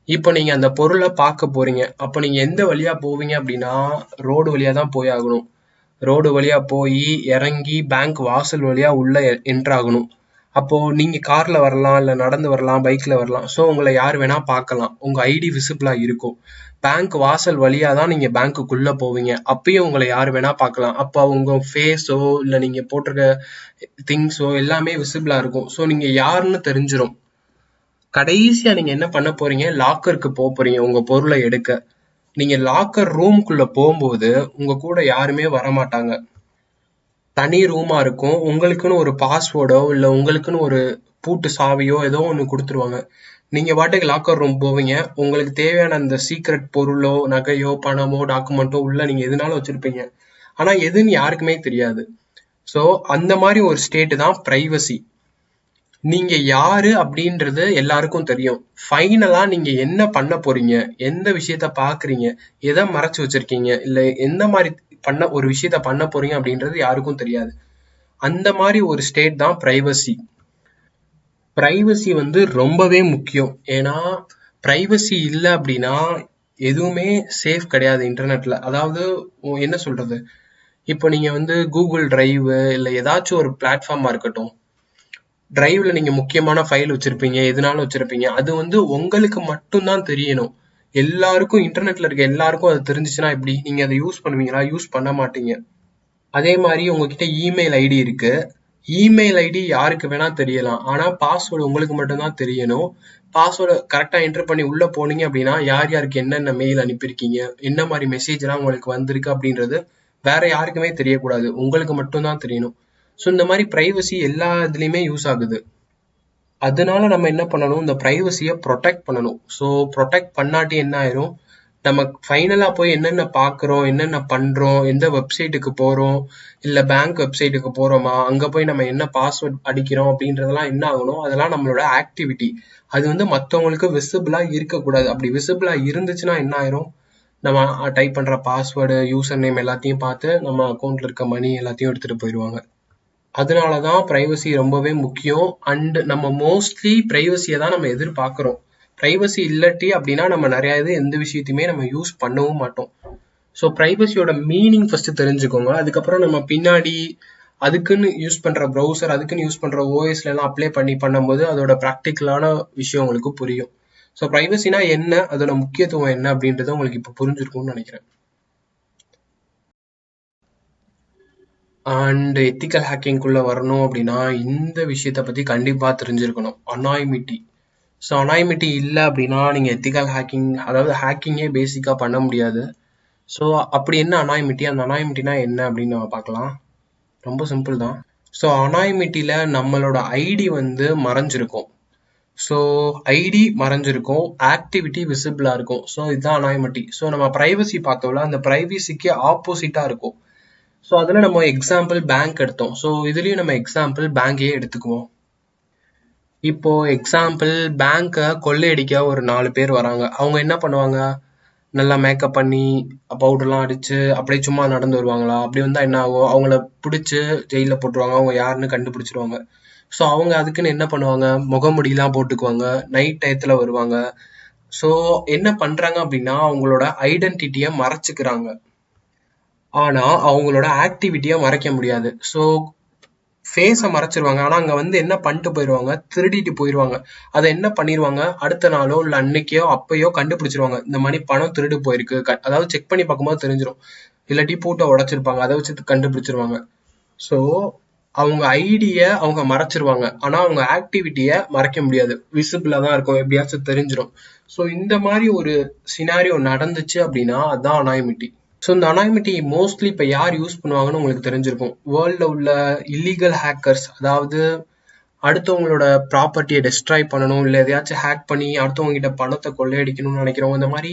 [SPEAKER 1] இப்போ நீங்க அந்த பொருளை பார்க்க போறீங்க. அப்போ நீங்க எந்த வழியா போவீங்க அப்படின்னா, ரோடு வழியா தான் போய் ஆகணும். ரோடு வழியா போய் இறங்கி பேங்க் வாசல் வழியா உள்ள என்டர் ஆகணும். அப்போ நீங்க கார்ல வரலாம், இல்ல நடந்து வரலாம், பைக்ல வரலாம். ஸோ உங்களை யார் வேணா பார்க்கலாம். உங்க ஐடி விசிபிளா இருக்கும். பேங்க் வாசல் வழியா தான் நீங்க பேங்க்குள்ள போவீங்க. அப்பயும் உங்களை யார் வேணா பார்க்கலாம். அப்போ உங்க ஃபேஸோ இல்ல நீங்க போட்டிருக்க திங்ஸோ எல்லாமே விசிபிளா இருக்கும். ஸோ நீங்க யாருன்னு தெரிஞ்சிடும். கடைசியா நீங்க என்ன பண்ண போறீங்க, லாக்கருக்கு போறீங்க உங்க பொருளை எடுக்க. நீங்க லாக்கர் ரூம்குள்ள போகும்போது உங்க கூட யாருமே வரமாட்டாங்க. தனி ரூமா இருக்கும். உங்களுக்குன்னு ஒரு பாஸ்வேர்டோ இல்ல உங்களுக்குன்னு ஒரு பூட்டு சாவியோ ஏதோ ஒன்று கொடுத்துருவாங்க. நீங்க பாட்டுக்கு லாக்கர் ரூம் போவீங்க. உங்களுக்கு தேவையான அந்த சீக்ரெட் பொருளோ நகையோ பணமோ டாக்குமெண்ட்டோ உள்ள நீங்க எதுனாலும் வச்சிருப்பீங்க. ஆனா எதுன்னு யாருக்குமே தெரியாது. ஸோ அந்த மாதிரி ஒரு ஸ்டேட் தான் பிரைவசி. நீங்க யாரு அப்படின்றது எல்லாருக்கும் தெரியும். ஃபைனலா நீங்க என்ன பண்ண போறீங்க, எந்த விஷயத்த பாக்குறீங்க, எதை மறைச்சு வச்சிருக்கீங்க, இல்ல எந்த மாதிரி ஒரு விஷயத்த பண்ண போறீங்க அப்படின்றது யாருக்கும் தெரியாது. அந்த மாதிரி ஒரு ஸ்டேட் தான் பிரைவசி. பிரைவசி வந்து ரொம்பவே முக்கியம். ஏன்னா பிரைவசி இல்லை அப்படின்னா எதுவுமே சேஃப் கிடையாது இன்டர்நெட்ல. அதாவது என்ன சொல்றது, இப்போ நீங்க வந்து கூகுள் டிரைவ் இல்லை ஏதாச்சும் ஒரு பிளாட்ஃபார்மா இருக்கட்டும், டிரைவ்ல நீங்க முக்கியமான ஃபைல் வச்சிருப்பீங்க, எதுனாலும் வச்சிருப்பீங்க. அது வந்து உங்களுக்கு மட்டும்தான் தெரியணும். எல்லாருக்கும் இன்டர்நெட்ல இருக்க எல்லாருக்கும் அது தெரிஞ்சிச்சுன்னா எப்படி? நீங்க அதை யூஸ் பண்ணுவீங்களா? யூஸ் பண்ண மாட்டீங்க. அதே மாதிரி உங்ககிட்ட இமெயில் ஐடி இருக்கு. இமெயில் ஐடி யாருக்கு வேணா தெரியலாம். ஆனா பாஸ்வேர்டு உங்களுக்கு மட்டும்தான் தெரியணும். பாஸ்வேர்டு கரெக்டா என்டர் பண்ணி உள்ள போனீங்க அப்படின்னா யார் யாருக்கு என்னென்ன மெயில் அனுப்பியிருக்கீங்க, என்ன மாதிரி மெசேஜ் எல்லாம் உங்களுக்கு வந்திருக்கு அப்படின்றது வேற யாருக்குமே தெரியக்கூடாது. உங்களுக்கு மட்டும்தான் தெரியணும். ஸோ இந்த மாதிரி பிரைவசி எல்லா இதுலயுமே யூஸ் ஆகுது. அதனால நம்ம என்ன பண்ணணும், இந்த பிரைவசியை ப்ரொடெக்ட் பண்ணணும். ஸோ ப்ரொடெக்ட் பண்ணாட்டி என்ன ஆயிரும், நம்ம ஃபைனலா போய் என்னென்ன பார்க்குறோம், என்னென்ன பண்றோம், எந்த வெப்சைட்டுக்கு போறோம், இல்ல பேங்க் வெப்சைட்டுக்கு போறோமா, அங்க போய் நம்ம என்ன பாஸ்வேர்ட் அடிக்கிறோம் அப்படின்றதெல்லாம் என்ன ஆகணும், அதெல்லாம் நம்மளோட ஆக்டிவிட்டி. அது வந்து மற்றவங்களுக்கு விசிபிளா இருக்கக்கூடாது. அப்படி விசிபிளா இருந்துச்சுன்னா என்ன ஆயிரும், நம்ம டைப் பண்ற பாஸ்வேர்டு, யூசர் நேம் எல்லாத்தையும் பார்த்து நம்ம அக்கௌண்ட்ல இருக்க மணி எல்லாத்தையும் எடுத்துட்டு போயிடுவாங்க. அதனாலதான் பிரைவசி ரொம்பவே முக்கியம். அண்ட் நம்ம மோஸ்ட்லி பிரைவசியை தான் நம்ம எதிர்பார்க்கிறோம். பிரைவசி இல்லாட்டி அப்படின்னா நம்ம நிறைய எந்த விஷயத்தையுமே நம்ம யூஸ் பண்ணவும் மாட்டோம். ஸோ பிரைவசியோட மீனிங் ஃபர்ஸ்ட் தெரிஞ்சுக்கோங்க. அதுக்கப்புறம் நம்ம பின்னாடி அதுக்குன்னு யூஸ் பண்ற ப்ரௌசர், அதுக்குன்னு யூஸ் பண்ற ஓஎஸ்ல எல்லாம் அப்ளை பண்ணும்போது அதோட ப்ராக்டிக்கலான விஷயம் உங்களுக்கு புரியும். ஸோ பிரைவசினா என்ன, அதோட முக்கியத்துவம் என்ன அப்படின்றத உங்களுக்கு இப்போ புரிஞ்சிருக்கும்னு நினைக்கிறேன். அண்ட் எத்திக்கல் ஹேக்கிங்குள்ள வரணும் அப்படின்னா இந்த விஷயத்த பத்தி கண்டிப்பா தெரிஞ்சிருக்கணும், அனானிமிட்டி. ஸோ அனானிமிட்டி இல்லை அப்படின்னா நீங்க எத்திக்கல் ஹேக்கிங், அதாவது ஹேக்கிங்கே பேசிக்கா பண்ண முடியாது. ஸோ அப்படி என்ன அனானிமிட்டி, அந்த அனானிமிட்டினா என்ன அப்படின்னு நம்ம பார்க்கலாம். ரொம்ப சிம்பிள் தான். ஸோ அனானிமிட்டியில நம்மளோட ஐடி வந்து மறைஞ்சிருக்கும். ஸோ ஐடி மறைஞ்சிருக்கும், ஆக்டிவிட்டி விசிபிளா இருக்கும். ஸோ இதுதான் அனானிமிட்டி. ஸோ நம்ம பிரைவசி பார்த்தோம்ல, அந்த பிரைவசிக்கு ஆப்போசிட்டா இருக்கும். ஸோ அதில் நம்ம எக்ஸாம்பிள் பேங்க் எடுத்தோம். ஸோ இதுலயும் நம்ம எக்ஸாம்பிள் பேங்கே எடுத்துக்குவோம். இப்போ எக்ஸாம்பிள் பேங்கை கொள்ளையடிக்க ஒரு 4 பேர் வராங்க. அவங்க என்ன பண்ணுவாங்க, நல்லா மேக்கப் பண்ணி பவுடர்லாம் அடிச்சு அப்படியே சும்மா நடந்து வருவாங்களா? அப்படி வந்தா என்ன ஆகும், அவங்கள பிடிச்சு ஜெயில போட்டுருவாங்க. அவங்க யாருன்னு கண்டுபிடிச்சிருவாங்க. ஸோ அவங்க அதுக்குன்னு என்ன பண்ணுவாங்க, முகமுடியெல்லாம் போட்டுக்குவாங்க, நைட் டயத்துல வருவாங்க. ஸோ என்ன பண்றாங்க அப்படின்னா அவங்களோட ஐடென்டிட்டியை மறைச்சுக்கிறாங்க. ஆனா அவங்களோட ஆக்டிவிட்டியை மறைக்க முடியாது. ஸோ ஃபேஸை மறைச்சிருவாங்க. ஆனா அங்க வந்து என்ன பண்ணிட்டு போயிடுவாங்க, திருடிட்டு போயிடுவாங்க. அதை என்ன பண்ணிடுவாங்க, அடுத்த நாளோ இல்ல அன்னைக்கோ அப்பயோ கண்டுபிடிச்சிருவாங்க. இந்த மாதிரி பணம் திருடு போயிருக்கு, அதாவது செக் பண்ணி பார்க்கும்போது தெரிஞ்சிடும். இல்லாட்டி பூட்டை உடைச்சிருப்பாங்க, அதை வச்சு கண்டுபிடிச்சிருவாங்க. ஸோ அவங்க ஐடிய அவங்க மறைச்சிருவாங்க. ஆனா அவங்க ஆக்டிவிட்டியை மறைக்க முடியாது, விசிபிளா தான் இருக்கும், எப்படியாச்சும் தெரிஞ்சிடும். ஸோ இந்த மாதிரி ஒரு சினாரியோ நடந்துச்சு அப்படின்னா அதான் அனானிமிட்டி. ஸோ இந்த அனானிமிட்டி மோஸ்ட்லி இப்போ யார் யூஸ் பண்ணுவாங்கன்னு உங்களுக்கு தெரிஞ்சிருக்கும். வேர்ல்டில் உள்ள இல்லீகல் ஹேக்கர்ஸ், அதாவது அடுத்தவங்களோட ப்ராப்பர்ட்டியை டெஸ்ட்ராய் பண்ணணும், இல்லை எதையாச்சும் ஹேக் பண்ணி அடுத்தவங்க கிட்ட பணத்தை கொள்ளையடிக்கணும்னு நினைக்கிறவங்க, இந்த மாதிரி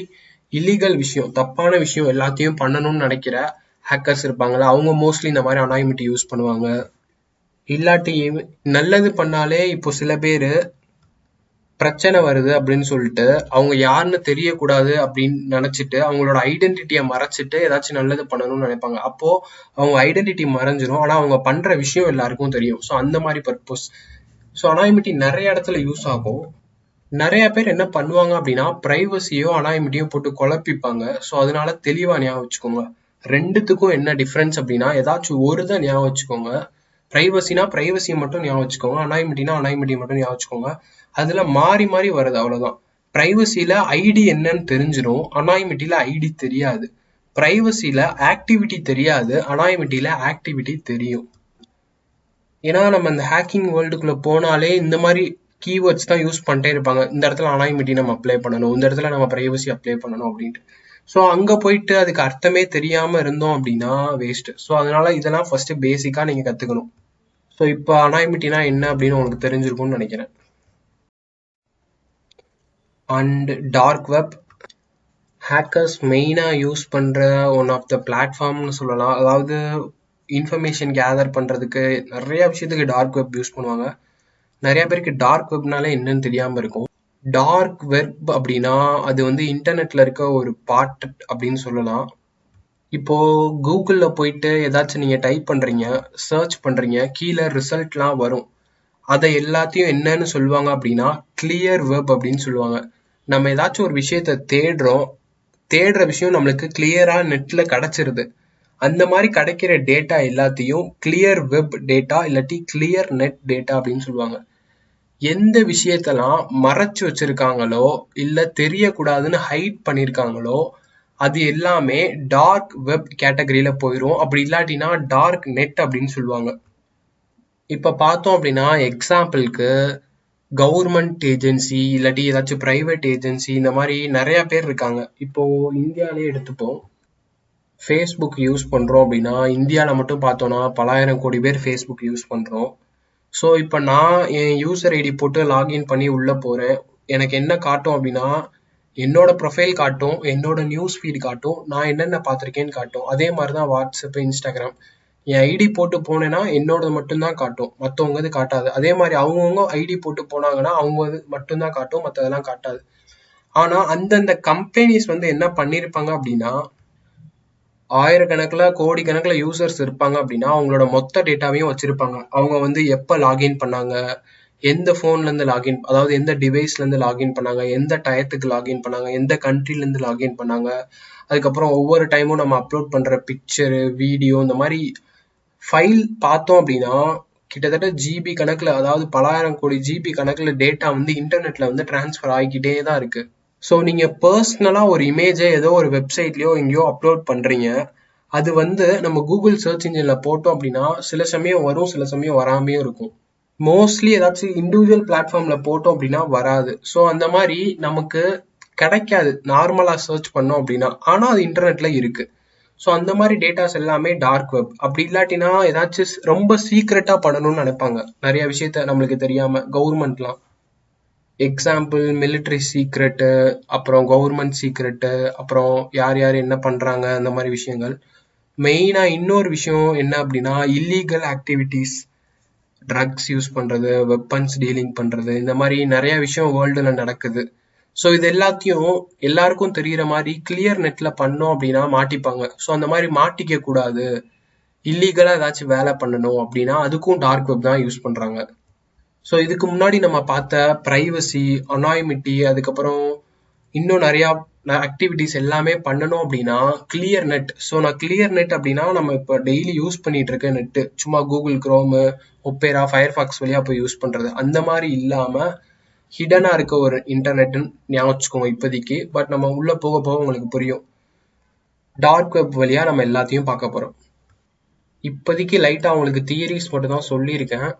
[SPEAKER 1] இல்லீகல் விஷயம், தப்பான விஷயம் எல்லாத்தையும் பண்ணணும்னு நினைக்கிற ஹேக்கர்ஸ் இருப்பாங்களா, அவங்க மோஸ்ட்லி இந்த மாதிரி அனானிமிட்டி யூஸ் பண்ணுவாங்க. இல்லாட்டி நல்லது பண்ணாலே இப்போ சில பேர் பிரச்சனை வருது அப்படின்னு சொல்லிட்டு அவங்க யாருன்னு தெரியக்கூடாது அப்படின்னு நினைச்சிட்டு அவங்களோட ஐடென்டிட்டியை மறைச்சிட்டு ஏதாச்சும் நல்லது பண்ணணும்னு நினைப்பாங்க. அப்போ அவங்க ஐடென்டிட்டி மறைஞ்சிரும், ஆனா அவங்க பண்ற விஷயம் எல்லாருக்கும் தெரியும். ஸோ அந்த மாதிரி பர்பஸ். ஸோ அனானிமிட்டி நிறைய இடத்துல யூஸ் ஆகும். நிறைய பேர் என்ன பண்ணுவாங்க அப்படின்னா பிரைவசியோ அனானிமிட்டியோ போட்டு குழப்பிப்பாங்க. ஸோ அதனால தெளிவா ஞாபகம் வச்சுக்கோங்க. ரெண்டுத்துக்கும் என்ன டிஃப்ரென்ஸ் அப்படின்னா ஏதாச்சும் ஒரு தான் ஞாபகம் வச்சுக்கோங்க. பிரைவசினா பிரைவசியை மட்டும் ஞாபகம் வச்சுக்கோங்க, அனானிமிட்டினா அனானிமிட்டி மட்டும் ஞாபகம் வச்சுக்கோங்க. அதுல மாறி மாறி வருது, அவ்வளவுதான். பிரைவசியில ஐடி என்னன்னு தெரிஞ்சிடும், அனானிமிட்டியில ஐடி தெரியாது. பிரைவசியில ஆக்டிவிட்டி தெரியாது, அனானிமிட்டியில ஆக்டிவிட்டி தெரியும். ஏன்னா நம்ம இந்த ஹேக்கிங் வேர்ல்டுக்குள்ள போனாலே இந்த மாதிரி கீவேர்ட்ஸ் தான் யூஸ் பண்ணிட்டே இருப்பாங்க. இந்த இடத்துல அனானிமிட்டி நம்ம அப்ளை பண்ணணும், இந்த இடத்துல நம்ம பிரைவசி அப்ளை பண்ணணும் அப்படின்ட்டு. ஸோ அங்க போயிட்டு அதுக்கு அர்த்தமே தெரியாம இருந்தோம் அப்படின்னா வேஸ்ட். ஸோ அதனால இதெல்லாம் ஃபர்ஸ்ட் பேசிக்கா நீங்க கத்துக்கணும். ஸோ இப்போ அனானிமிட்டினா என்ன அப்படின்னு உங்களுக்கு தெரிஞ்சிருக்கும்னு நினைக்கிறேன். அண்ட் டார்க் வெப் ஹேக்கர்ஸ் மெயினாக யூஸ் பண்ணுற ஒன் ஆஃப் த பிளாட்ஃபார்ம்னு சொல்லலாம். அதாவது இன்ஃபர்மேஷன் கேதர் பண்ணுறதுக்கு நிறைய விஷயத்துக்கு டார்க் வெப் யூஸ் பண்ணுவாங்க. நிறைய பேருக்கு டார்க் வெப்னாலே என்னன்னு தெரியாமல் இருக்கும். டார்க் வெப் அப்படின்னா அது வந்து இன்டர்நெட்ல இருக்க ஒரு பார்ட் அப்படின்னு சொல்லலாம். இப்போ கூகுள்ல போயிட்டு ஏதாச்சும் நீங்க டைப் பண்றீங்க, சர்ச் பண்றீங்க, கீழே ரிசல்ட்லாம் வரும். அதை எல்லாத்தையும் என்னன்னு சொல்லுவாங்க அப்படின்னா கிளியர் வெப் அப்படின்னு சொல்லுவாங்க. நம்ம ஏதாச்சும் ஒரு விஷயத்த தேடுற விஷயம் நம்மளுக்கு கிளியரா நெட்ல கிடைச்சிருது. அந்த மாதிரி கிடைக்கிற டேட்டா எல்லாத்தையும் கிளியர் வெப் டேட்டா இல்லாட்டி கிளியர் நெட் டேட்டா அப்படின்னு சொல்லுவாங்க. எந்த விஷயத்தெல்லாம் மறைச்சு வச்சிருக்காங்களோ இல்ல தெரியக்கூடாதுன்னு ஹைட் பண்ணிருக்காங்களோ அது எல்லாமே டார்க் வெப் கேட்டகரியில போயிடும். அப்படி இல்லாட்டினா டார்க் நெட் அப்படின்னு சொல்லுவாங்க. இப்ப பார்த்தோம் அப்படின்னா எக்ஸாம்பிளுக்கு கவர்மெண்ட் ஏஜென்சி இல்லாட்டி ஏதாச்சும் பிரைவேட் ஏஜென்சி, இந்த மாதிரி நிறைய பேர் இருக்காங்க. இப்போ இந்தியாவிலே எடுத்துப்போம். ஃபேஸ்புக் யூஸ் பண்றோம் அப்படின்னா இந்தியாவில் மட்டும் பார்த்தோம்னா பலாயிரம் கோடி பேர் ஃபேஸ்புக் யூஸ் பண்றோம். ஸோ இப்போ நான் என் யூசர் ஐடி போட்டு லாகின் பண்ணி உள்ள போறேன். எனக்கு என்ன காட்டும் அப்படின்னா என்னோட ப்ரொஃபைல் காட்டும், என்னோட நியூஸ் ஃபீட் காட்டும், நான் என்னென்ன பார்த்துருக்கேன்னு காட்டும். அதே மாதிரி தான் வாட்ஸ்அப், இன்ஸ்டாகிராம். என் ஐடி போட்டு போனேன்னா என்னோடது மட்டும்தான் காட்டும், மற்றவங்க காட்டாது. அதே மாதிரி அவங்கவுங்க ஐடி போட்டு போனாங்கன்னா அவங்க மட்டும்தான் காட்டும், மற்றதெல்லாம் காட்டாது. ஆனா அந்தந்த கம்பெனிஸ் வந்து என்ன பண்ணிருப்பாங்க அப்படின்னா ஆயிரக்கணக்கில் கோடிக்கணக்கில் யூசர்ஸ் இருப்பாங்க அப்படின்னா அவங்களோட மொத்த டேட்டாவையும் வச்சிருப்பாங்க. அவங்க வந்து எப்போ லாகின் பண்ணாங்க, எந்த ஃபோன்லேருந்து லாகின், அதாவது எந்த டிவைஸ்லேருந்து லாகின் பண்ணாங்க, எந்த டயத்துக்கு லாகின் பண்ணாங்க, எந்த கண்ட்ரிலேருந்து லாகின் பண்ணாங்க. அதுக்கப்புறம் ஒவ்வொரு டைமும் நம்ம அப்லோட் பண்ணுற பிக்சரு, வீடியோ, இந்த மாதிரி ஃபைல் பார்த்தோம் அப்படின்னா கிட்டத்தட்ட ஜிபி கணக்கில், அதாவது பலாயிரம் கோடி ஜிபி கணக்கில் டேட்டா வந்து இன்டர்நெட்டில் வந்து டிரான்ஸ்ஃபர் ஆகிக்கிட்டே தான் இருக்கு. ஸோ நீங்கள் பர்சனலாக ஒரு இமேஜை ஏதோ ஒரு வெப்சைட்லேயோ எங்கேயோ அப்லோட் பண்ணுறீங்க. அது வந்து நம்ம கூகுள் சர்ச் இன்ஜினில் போட்டோம் அப்படின்னா சில சமயம் வரும், சில சமயம் வராமையும் இருக்கும். மோஸ்ட்லி ஏதாச்சும் இண்டிவிஜுவல் பிளாட்ஃபார்மில் போட்டோம் அப்படின்னா வராது. ஸோ அந்த மாதிரி நமக்கு கிடைக்காது நார்மலாக சர்ச் பண்ணோம் அப்படின்னா. ஆனால் அது இன்டர்நெட்ல இருக்கு. ஸோ அந்த மாதிரி டேட்டாஸ் எல்லாமே டார்க் வெப். அப்படி இல்லாட்டினா ஏதாச்சும் ரொம்ப சீக்ரெட்டாக பண்ணணும்னு நினைப்பாங்க, நிறைய விஷயத்த நம்மளுக்கு தெரியாம. கவர்மெண்ட்லாம் எக்ஸாம்பிள் மிலிட்ரி சீக்ரெட்டு, அப்புறம் கவர்மெண்ட் சீக்ரெட்டு, அப்புறம் யார் யார் என்ன பண்றாங்க, அந்த மாதிரி விஷயங்கள். மெயினா இன்னொரு விஷயம் என்ன அப்படின்னா இல்லீகல் ஆக்டிவிட்டீஸ், ட்ரக்ஸ் யூஸ் பண்றது, வெப்பன்ஸ் டீலிங் பண்றது, இந்த மாதிரி நிறைய விஷயம் வேர்ல்டுல நடக்குது. ஸோ இது எல்லாத்தையும் எல்லாருக்கும் தெரிகிற மாதிரி கிளியர் நெட்ல பண்ணோம் அப்படின்னா மாட்டிப்பாங்க. ஸோ அந்த மாதிரி மாட்டிக்க கூடாது, இல்லீகலா ஏதாச்சும் வேலை பண்ணணும் அப்படின்னா அதுக்கும் டார்க் வெப் தான் யூஸ் பண்றாங்க. ஸோ இதுக்கு முன்னாடி நம்ம பார்த்த ப்ரைவசி, அனானிமிட்டி, அதுக்கப்புறம் இன்னும் நிறையா ஆக்டிவிட்டிஸ் எல்லாமே பண்ணணும் அப்படின்னா கிளியர் நெட். ஸோ நான் கிளியர் நெட் அப்படின்னா நம்ம இப்போ டெய்லி யூஸ் பண்ணிட்டு இருக்க நெட்டு, சும்மா கூகுள் குரோமு, ஒப்பேரா, ஃபயர்ஃபாக்ஸ் வழியா போய் யூஸ் பண்றது, அந்த மாதிரி இல்லாம ஹிடனா இருக்க ஒரு இன்டர்நெட்னு ஞாபகம் வச்சுக்கோங்க இப்போதைக்கு. பட் நம்ம உள்ள போக போக உங்களுக்கு புரியும். டார்க் வெப் வழியா நம்ம எல்லாத்தையும் பார்க்க போறோம். இப்போதைக்கு லைட்டா உங்களுக்கு தியரிஸ் மட்டும் தான்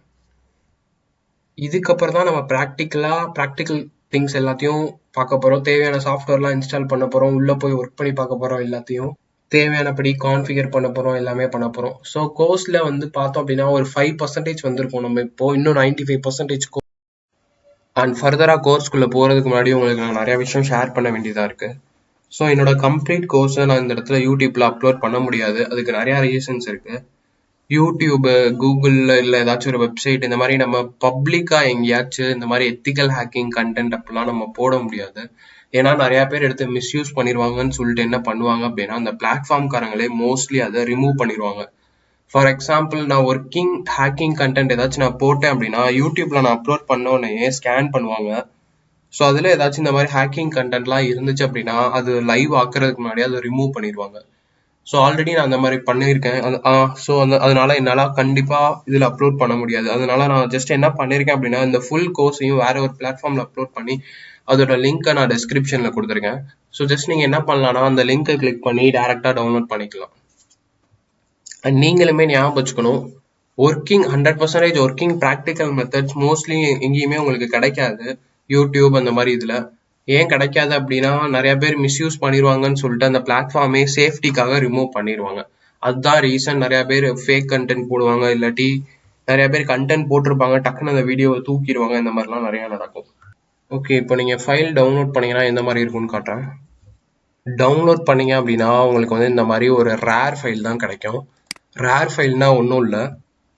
[SPEAKER 1] இதுக்கப்புறம் தான் நம்ம ப்ராக்டிக்கல் திங்ஸ் எல்லாத்தையும் பார்க்க போகிறோம். தேவையான சாஃப்ட்வேர்லாம் இன்ஸ்டால் பண்ண போகிறோம். உள்ளே போய் ஒர்க் பண்ணி பார்க்க போகிறோம். எல்லாத்தையும் தேவையானபடி கான்ஃபிகர் பண்ண போகிறோம். எல்லாமே பண்ண போகிறோம். ஸோ கோர்ஸில் வந்து பார்த்தோம் அப்படின்னா ஒரு 5% வந்திருக்கும். நம்ம இப்போ இன்னும் 95% அண்ட் ஃபர்தராக கோர்ஸ்குள்ளே போகிறதுக்கு முன்னாடி உங்களுக்கு நான் நிறையா விஷயம் ஷேர் பண்ண வேண்டியதாக இருக்குது. ஸோ என்னோட கம்ப்ளீட் கோர்ஸை நான் இந்த இடத்துல யூடியூப்பில் அப்லோட் பண்ண முடியாது. அதுக்கு நிறையா ரீசன்ஸ் இருக்குது. யூடியூபு, கூகுளில் இல்லை ஏதாச்சும் ஒரு வெப்சைட் இந்த மாதிரி நம்ம பப்ளிக்காக எங்கேயாச்சும் இந்த மாதிரி எத்திக்கல் ஹேக்கிங் கண்டென்ட் அப்படிலாம் நம்ம போட முடியாது. ஏன்னா நிறையா பேர் எடுத்து மிஸ்யூஸ் பண்ணிடுவாங்கன்னு சொல்லிட்டு என்ன பண்ணுவாங்க அப்படின்னா அந்த பிளாட்ஃபார்ம்காரங்களே மோஸ்ட்லி அதை ரிமூவ் பண்ணிடுவாங்க. ஃபார் எக்ஸாம்பிள் நான் ஒர்க்கிங் ஹேக்கிங் கண்டென்ட் ஏதாச்சும் நான் போட்டேன் அப்படின்னா யூடியூப்ல நான் அப்லோட் பண்ணோன்னே ஸ்கேன் பண்ணுவாங்க. ஸோ அதில் ஏதாச்சும் இந்த மாதிரி ஹேக்கிங் கண்டென்ட்லாம் இருந்துச்சு அப்படின்னா அது லைவ் ஆக்குறதுக்கு முன்னாடி அதை ரிமூவ் பண்ணிடுவாங்க. ஸோ ஆல்ரெடி நான் அந்த மாதிரி பண்ணியிருக்கேன். ஸோ அதனால என்னால் கண்டிப்பாக இதில் அப்லோட் பண்ண முடியாது. அதனால நான் ஜஸ்ட் என்ன பண்ணியிருக்கேன் அப்படின்னா இந்த ஃபுல் கோர்ஸையும் வேற ஒரு பிளாட்ஃபார்மில் அப்லோட் பண்ணி அதோட லிங்க்கை நான் டிஸ்கிரிப்ஷனில் கொடுத்துருக்கேன். ஸோ ஜஸ்ட் நீங்கள் என்ன பண்ணலாம்னா அந்த லிங்க்கை கிளிக் பண்ணி டேரெக்டாக டவுன்லோட் பண்ணிக்கலாம். அண்ட் நீங்களுமே ஞாபகம் வச்சுக்கணும், 100% ஒர்க்கிங் ப்ராக்டிக்கல் மெத்தட்ஸ் மோஸ்ட்லி எங்கேயுமே உங்களுக்கு கிடைக்காது. யூடியூப் அந்த மாதிரி இதில் ஏன் கிடைக்காது அப்படின்னா நிறைய பேர் மிஸ்யூஸ் பண்ணிடுவாங்கன்னு சொல்லிட்டு அந்த பிளாட்ஃபார்மே சேஃப்டிக்காக ரிமூவ் பண்ணிடுவாங்க. அதுதான் ரீசன். நிறைய பேர் ஃபேக் கண்டென்ட் போடுவாங்க, இல்லாட்டி நிறைய பேர் கண்டென்ட் போட்டிருப்பாங்க, டக்குன்னு அந்த வீடியோவை தூக்கிடுவாங்க. இந்த மாதிரிலாம் நிறையா நடக்கும். ஓகே, இப்போ நீங்கள் ஃபைல் டவுன்லோட் பண்ணீங்கன்னா எந்த மாதிரி இருக்கும்னு காட்டுறேன். டவுன்லோட் பண்ணீங்க அப்படின்னா உங்களுக்கு வந்து இந்த மாதிரி ஒரு ரேர் ஃபைல் தான் கிடைக்கும். ரேர் ஃபைல்னா ஒன்றும் இல்லை,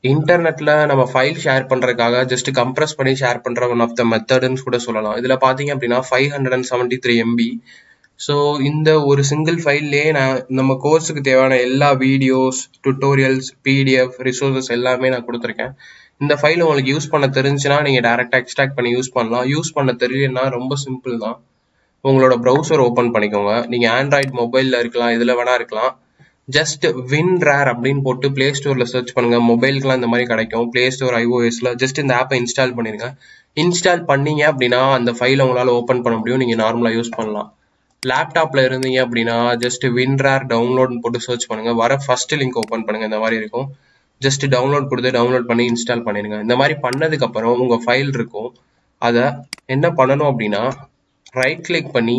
[SPEAKER 1] இன்டர்நெட்டில் நம்ம ஃபைல் ஷேர் பண்ணுறதுக்காக ஜஸ்ட் கம்ப்ரஸ் பண்ணி ஷேர் பண்ணுற ஒன் ஆஃப் த மெத்தடுன்னு கூட சொல்லலாம். இதில் பார்த்தீங்க அப்படின்னா 573 MB. ஸோ இந்த ஒரு சிங்கிள் ஃபைல்லே நான் நம்ம கோர்ஸுக்கு தேவையான எல்லா வீடியோஸ், டுட்டோரியல்ஸ், PDF, ரிசோர்ஸஸ் எல்லாமே நான் கொடுத்துருக்கேன். இந்த ஃபைல் உங்களுக்கு யூஸ் பண்ண தெரிஞ்சுன்னா நீங்கள் டேரெக்டாக எக்ஸ்ட்ராக்ட் பண்ணி யூஸ் பண்ணலாம். யூஸ் பண்ண தெரியலன்னா ரொம்ப சிம்பிள் தான். உங்களோட ப்ரௌசர் ஓப்பன் பண்ணிக்கோங்க. நீங்கள் ஆண்ட்ராய்டு மொபைலில் இருக்கலாம், இதில் வேணா இருக்கலாம். ஜஸ்ட் WinRAR அப்படின்னு போட்டு பிளே ஸ்டோரில் சர்ச் பண்ணுங்க. மொபைலுக்குலாம் இந்த மாதிரி கிடைக்கும். பிளே ஸ்டோர், iOSல ஜஸ்ட் இந்த ஆப்பை இன்ஸ்டால் பண்ணிடுங்க. இன்ஸ்டால் பண்ணீங்க அப்படின்னா அந்த ஃபைலை உங்களால் ஓப்பன் பண்ண முடியும். நீங்கள் நார்மலாக யூஸ் பண்ணலாம். லேப்டாப்பில் இருந்தீங்க அப்படின்னா ஜஸ்ட் WinRAR டவுன்லோட்னு போட்டு சர்ச் பண்ணுங்க. வர ஃபர்ஸ்ட் லிங்க் ஓப்பன் பண்ணுங்க. இந்த மாதிரி இருக்கும். ஜஸ்ட் டவுன்லோட் கொடுத்து டவுன்லோட் பண்ணி இன்ஸ்டால் பண்ணிடுங்க. இந்த மாதிரி பண்ணதுக்கப்புறம் உங்கள் ஃபைல் இருக்கும். அதை என்ன பண்ணணும் அப்படின்னா ரைட் கிளிக் பண்ணி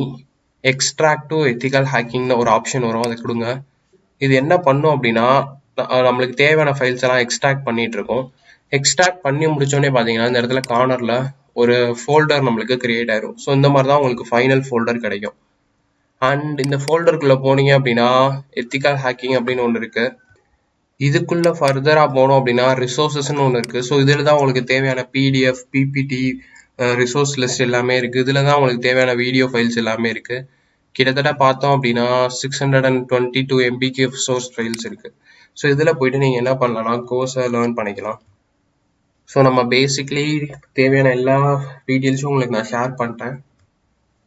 [SPEAKER 1] எக்ஸ்ட்ராக்ட் டு எத்திக்கல் ஹேக்கிங்னு ஒரு ஆப்ஷன் வரும், அதை கொடுங்க. இது என்ன பண்ணும் அப்படின்னா நம்மளுக்கு தேவையான ஃபைல்ஸ் எல்லாம் எக்ஸ்ட்ராக்ட் பண்ணிட்டு இருக்கோம். எக்ஸ்ட்ராக்ட் பண்ணி முடிச்சோடனே பார்த்தீங்கன்னா இந்த இடத்துல கார்னரில் ஒரு ஃபோல்டர் நம்மளுக்கு கிரியேட் ஆயிரும். ஸோ இந்த மாதிரி தான் உங்களுக்கு ஃபைனல் ஃபோல்டர் கிடைக்கும். அண்ட் இந்த ஃபோல்டருக்குள்ளே போனீங்க அப்படின்னா எத்திக்கல் ஹேக்கிங் அப்படின்னு ஒன்று இருக்கு. இதுக்குள்ள ஃபர்தராக போனோம் அப்படின்னா ரிசோர்ஸஸ்ன்னு ஒன்று இருக்கு. ஸோ இதில் தான் உங்களுக்கு தேவையான PDF, PPT, ரிசோர்ஸ் லிஸ்ட் எல்லாமே இருக்கு. இதில் தான் உங்களுக்கு தேவையான வீடியோ ஃபைல்ஸ் எல்லாமே இருக்கு. கிட்டத்தட்ட பார்த்தோம் அப்படின்னா 622 MBக்கு சோர்ஸ் ஃபைல்ஸ் இருக்கு. ஸோ இதில் போயிட்டு நீங்கள் என்ன பண்ணலாம்னா கோர்ஸை லேர்ன் பண்ணிக்கலாம். ஸோ நம்ம பேசிக்லி தேவையான எல்லா டீட்டெயில்ஸும் உங்களுக்கு நான் ஷேர் பண்ணிட்டேன்.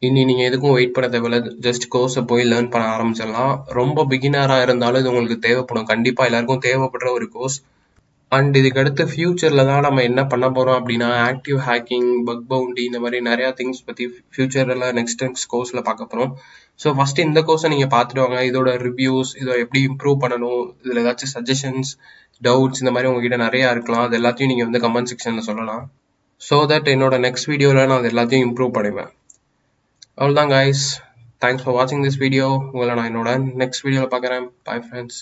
[SPEAKER 1] இனி நீங்கள் எதுக்கும் வெயிட் பண்ண தேவையில்ல, ஜஸ்ட் கோர்ஸை போய் லேர்ன் பண்ண ஆரம்பிச்சிடலாம். ரொம்ப பிகினராக இருந்தாலும் இது உங்களுக்கு தேவைப்படும். கண்டிப்பாக எல்லாருக்கும் தேவைப்படுற ஒரு கோர்ஸ். அண்ட் இதுக்கு அடுத்து ஃபியூச்சரில் தான் நம்ம என்ன பண்ண போகிறோம் அப்படின்னா ஆக்டிவ் ஹேக்கிங், பக் பவுண்டி, இந்த மாதிரி நிறையா திங்ஸ் பற்றி ஃபியூச்சரில் நெக்ஸ்ட் கோர்ஸில் பார்க்க போகிறோம். ஸோ ஃபஸ்ட்டு இந்த கோர்ஸை நீங்கள் பார்த்துட்டு வாங்க. இதோட ரிவ்யூஸ், இதை எப்படி இம்ப்ரூவ் பண்ணணும், இதில் ஏதாச்சும் சஜஷன்ஸ், டவுட்ஸ் இந்த மாதிரி உங்ககிட்ட நிறையா இருக்கலாம். அது எல்லாத்தையும் நீங்கள் வந்து கமெண்ட் செக்ஷனில் சொல்லலாம். ஸோ தட் என்னோட நெக்ஸ்ட் வீடியோவில் நான் அது எல்லாத்தையும் இம்ப்ரூவ் பண்ணுவேன். அவ்வளோதான் கைஸ், தேங்க்ஸ் ஃபார் வாட்சிங் திஸ் வீடியோ. உங்களை நான் என்னோட நெக்ஸ்ட் வீடியோவில் பார்க்குறேன். Bye friends.